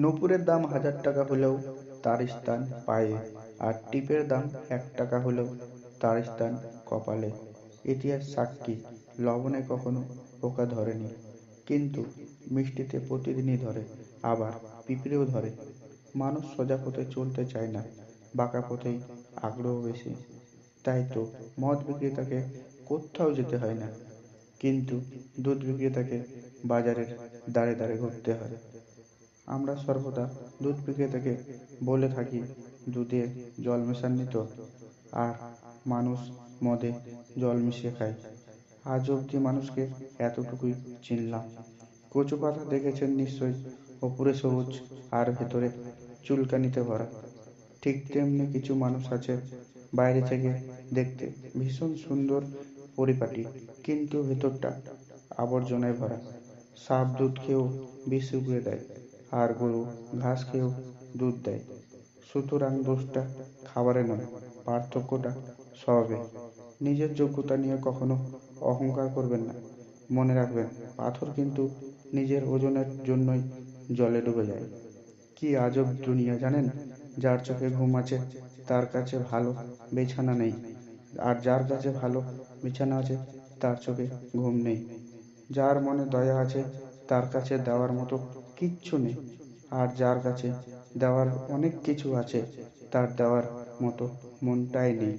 নূপুরের দাম 1000 টাকা হলেও তার স্থান পায়ে, আর টিপের দাম 1 টাকা হলেও তার স্থান কপালে। ইতিহাস সাক্ষী, লবণে কখনো পোকা ধরেনি, কিন্তু মিষ্টিতে প্রতিদিনই ধরে, আবার পিঁপড়েও ধরে। মানুষ সোজা পথে চলতে চায় না, বাঁকা পথেই আগ্রহ বেশি। তাই তো মদ বিক্রেতাকে কোথাও যেতে হয় না, কিন্তু দুধ বিক্রেতাকে বাজারের দাঁড়ে দাঁড়ে ঘুরতে হয়। আমরা সর্বদা দুধ বিক্রেতাকে বলে থাকি, দুধে জল মেশাননি তো? আর মানুষ মদে জল মিশিয়ে খায়। আজ অব্দি মানুষকে এতটুকুই চিনলাম। কচু পাতা দেখেছেন নিশ্চয়ই, ওপরে সবুজ আর ভেতরে চুলকানিতে ভরা। ঠিক তেমনি কিছু মানুষ আছে, বাইরে থেকে দেখতে ভীষণ সুন্দর পরিপাটি, কিন্তু ভেতরটা আবর্জনায় ভরা। সাপ দুধ খেয়েও বিষ উগরে দেয়, আর গরু ঘাস খেয়েও দুধ দেয়। সুতরাং দোষটা খাবারে নয়, পার্থক্যটা স্বভাবে। নিজের যোগ্যতা নিয়ে কখনো অহংকার করবেন না। মনে রাখবেন, পাথর কিন্তু নিজের ওজনের জন্যই জলে ডুবে যায়। কি আজব দুনিয়া জানেন? যার চোখে ঘুম আছে তার কাছে ভালো বিছানা নেই, আর যার কাছে ভালো বিছানা আছে তার চোখে ঘুম নেই। যার মনে দয়া আছে তার কাছে দেওয়ার মতো কিচ্ছু নেই, আর যার কাছে দেওয়ার অনেক কিছু আছে তার দেওয়ার মতো মনটাই নেই।